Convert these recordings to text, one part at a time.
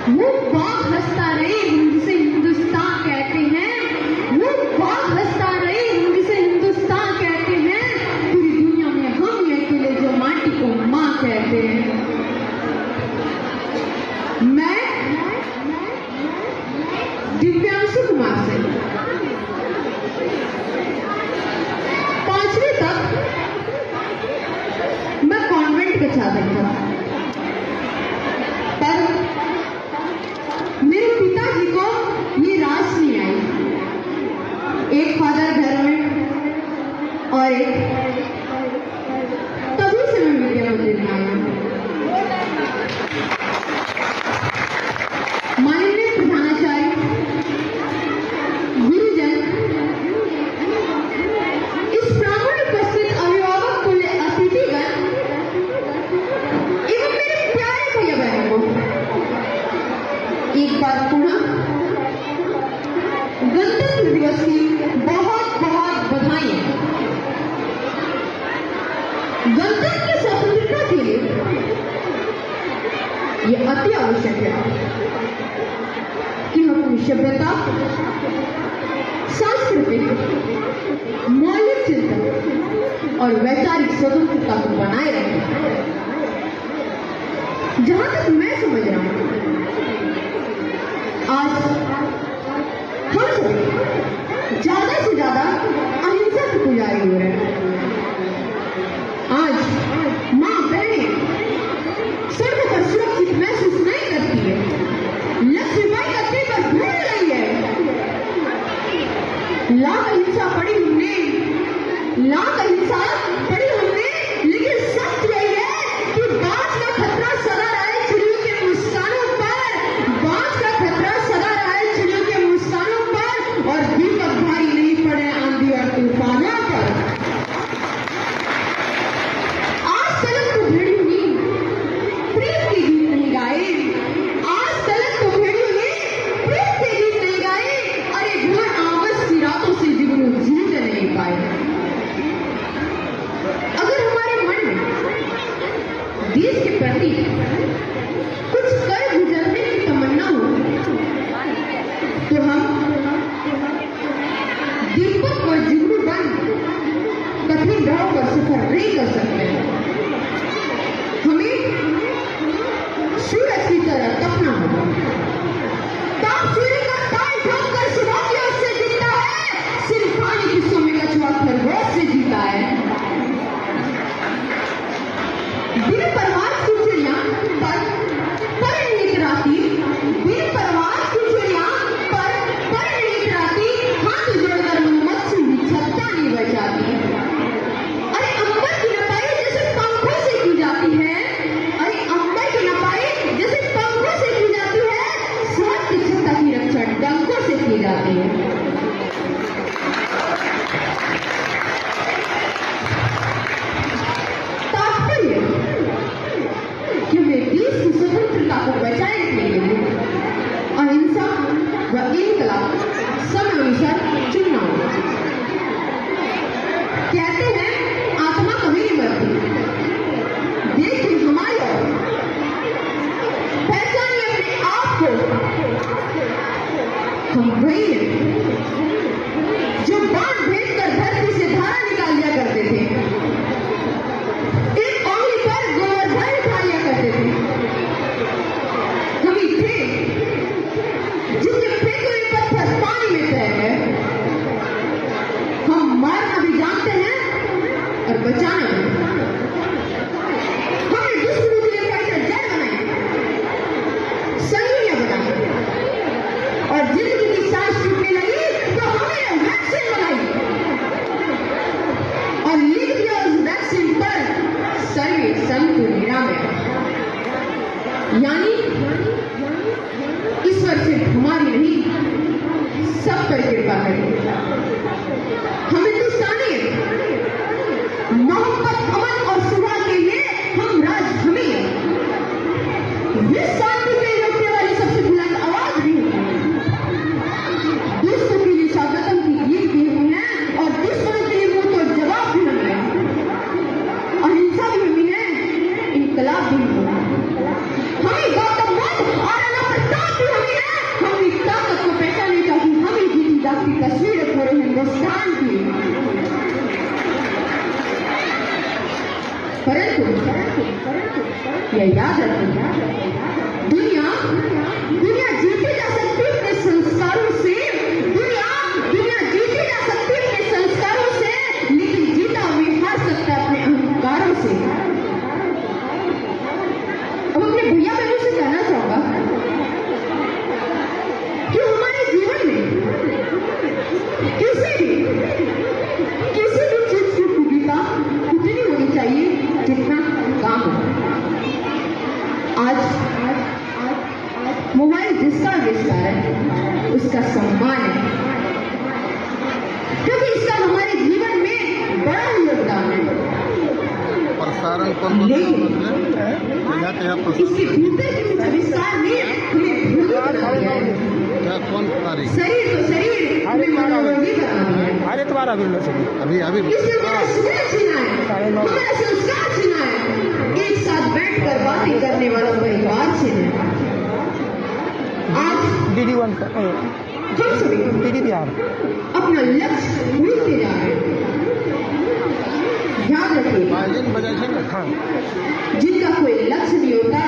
वो बाग हंसता रहे, हम जिसे हिंदुस्तान कहते हैं। वो बाग हंसता रहे, हम जिसे हिंदुस्तान कहते हैं। पूरी दुनिया में हम ही अकेले जो माटी को माँ कहते हैं। मैं दिव्यांशु कुमार से 5वीं तक मैं कॉन्वेंट का छात्र था, पर मेरे पिताजी को ये रास नहीं आई। एक फादर घर में और एक, तभी से मैं विद्या मंदिर में आई हूँ। माननीय प्रधानाचार्य, गुरुजन, इस प्रांगण में उपस्थित अभिभावक, कुल अतिथिगण एवं मेरे प्यारे भैया बहनों को एक बार पुनः गणतंत्र दिवस की बहुत बहुत बधाई। गणतंत्र की स्वतंत्रता के लिए यह अति आवश्यक है कि हम अपनी सभ्यता, सांस्कृतिक, मौलिक चिंतन और वैचारिक स्वतंत्रता को बनाए रखें। जहां तक मैं समझ रहा हूं, आज हम सभी ज्यादा से ज्यादा अहिंसा के पुजारी हो रहे हैं। आज मां बहनें सड़कों पर सुरक्षित महसूस नहीं करती है। लक्ष्मीबाई का पेपर भूल रही है। लाख अहिंसा पढ़ी हमने, लाख अहिंसा पढ़ी हमने, लेकिन सच यही है कि बांस का खतरा सदा रहे चिड़ियों के मुस्कानों पर, बांस का खतरा सदा रहे चिड़ियों के मुस्कानों पर, और दीपक भारी नहीं पड़े आंधी और तूफानों पर। आज तलक तो भेड़ियों ने प्रेम के गीत नहीं गाए, आज तलक तो भेड़ियों ने प्रेम के गीत नहीं गाए, अरे घर आमस की रातों से जिगरू जीत नहीं पाए। अगर हमारे मन में देश के प्रति कुछ कर गुजरने की तमन्ना हो, तो हम दीपक और जिगरू बन कठिन राह पर सफर नहीं कर सकते। हमें सूरज की तरह तपना होगा। ताप सूर्य का ताल ठोककर सुबह की ओर से जीता है, सिर्फ पानी की सोमे कछुआ खरगोश से जीता है। बिन परवाज की चिड़िया पर नहीं इतराती, बिन परवाज की चिड़िया पर नहीं इतराती, हाथ जोड़कर मधुमक्खी भी छत्ता नहीं बचाती। अरे अंबर की नपाई जैसे पंखों से की जाती है, अरे अंबर की नपाई जैसे पंखों से की जाती है, स्वाद की छत्ता की रक्षा डंकों से की जाती है। तात्पर्य कि हमें देश की स्वतंत्रता को बचाए रखने के लिए अहिंसा व इनकलाब समय अनुसार चुनना होगा। कहते हैं आत्मा कभी नहीं मरती। देखिए हमारी ओर, पहचानिए अपने आप को। हम वही हैं जो बांध भेद कर धरती से धारा निकाल लिया करते थे, एक उंगली पर गोवर्धन उठा लिया करते थे। हम ही थे जिनके फेंके हुए पत्थर पानी में तैर गए। हम मारना भी जानते हैं और बचाना भी। हमने दुश्मनों के लिए फाइटर जेट बनाए, सैनिक बनाए, और जिंदगी की सांस छूटने लगी तो हमने वैक्सीन बनाई और लिख दिया उस वैक्सीन पर सर्वे संतु निरामय। यानी ईश्वर सिर्फ हमारी नहीं, सब पर कृपा करें। हम हिंदुस्तानी मोहब्बत, अमन और सुबह के लिए हम राज हमें हैं। विश्व शांति के लिए रोकने वाली सबसे बुलंद आवाज भी है। दुष्टों के लिए स्वागतम की गीत भी हुई है और दुश्मनों के लिए मुंह तो जवाब भी हमें है। अहिंसा भी हमें है, इनकलाब भी हमें है। हमें गौतम बुद्ध और अना प्रताप भैया याद रखिए, दुनिया दुनिया जीती जा सकती है अपने संस्कारों से, दुनिया जीती जा सकती है अपने संस्कारों से, लेकिन जीता हुआ हार सकता है अपने अहंकारों से। अब अपने भैया बहनों से कहना चाहूंगा कि हमारे जीवन में किसी भी चीज की उपयोगिता उतनी होनी चाहिए जितना काम हो। आज मोबाइल जिसका आविष्कार है उसका सम्मान है, क्योंकि इसका हमारे जीवन में बड़ा योगदान है। प्रसारण कौन इसके भीतर के कुछ आविष्कार ने हमें भूल बना दिया है। कौन तारीख शरीर तो शरीर हमें मनोरोगी बना दिया है। अरे तुम्हारा भी अभी इसने हमारा सुकून छीना है, हमारा संस्कार छीना है, एक साथ बैठकर बातें करने वाला परिवार छीना है। आज डीडी वन का हम सभी डीडी बिहार अपना लक्ष्य भूलते जा रहे हैं। ध्यान रखिए, हाँ जिनका कोई लक्ष्य नहीं होता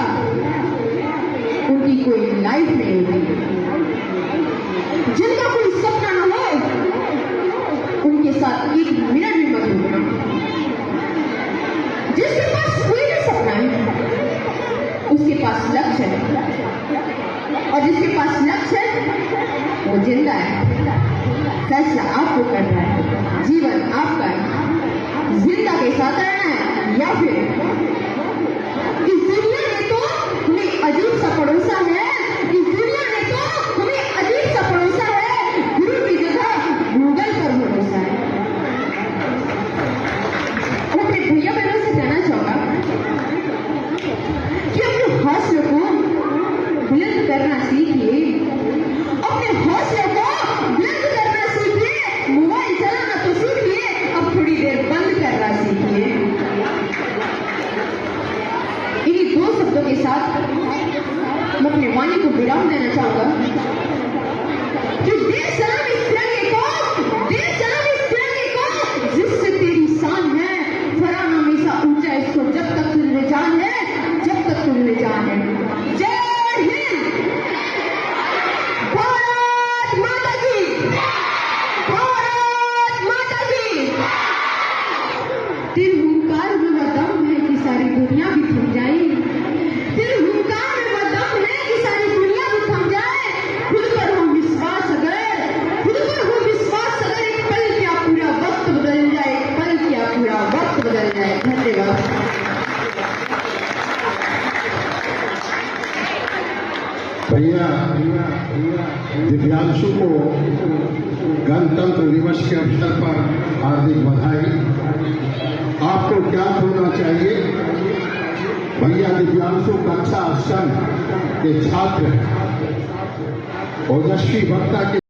उनकी कोई लाइफ नहीं होती, जिनका कोई सपना न हो उनके साथ एक मिनट भी मत होना। जिसके पास कोई भी सपना है उसके पास लक्ष्य है, और जिसके पास लक्ष्य है वो जिंदा है। फैसला आपको करना है, जीवन आपका है, जिंदा के साथ रहना है या फिर इस दुनिया ने तो हमें अजीब सा पड़ोसा है, इस दुनिया ने तो हमें अजीब सा पड़ोसा है, गुरु की जगह गूगल पर भरोसा है। और अपने भैया बहनों से कहना चाहूंगा कि अपने हौसले को बुलंद करना सीखिए, अपने हौसले को बुलंद करना सीखिए। मोबाइल चलाना तो सीखिए, अब थोड़ी देर बंद करना सीखिए। इन्हीं दो शब्दों के साथ मैं अपनी वाणी को विराम देना चाहूंगा कि देश सलाम इस तिरंगे को, देश सलाम इस तिरंगे को जिससे तेरी शान है, फराना हमेशा ऊंचा इसको जब तक तुझे जान है, जब तक तुझे जान है। जय हिंद, भारत माता की, भारत माता की। तेरे हुंकार में वह दम है कि सारी दुनिया भी थम जाए, तेरे हुंकार में वह दम है कि सारी दुनिया भी थम जाए। खुद पर हो विश्वास अगर, खुद पर हो विश्वास अगर, एक पल क्या पूरा वक्त बदल जाए, एक पल क्या पूरा वक्त बदल जाए। धन्यवाद। भैया दिव्यांशु को गणतंत्र दिवस के अवसर पर हार्दिक बधाई। आपको क्या होना चाहिए? भैया दिव्यांशु कक्षा 8 के छात्र हैं, ओजस्वी वक्ता के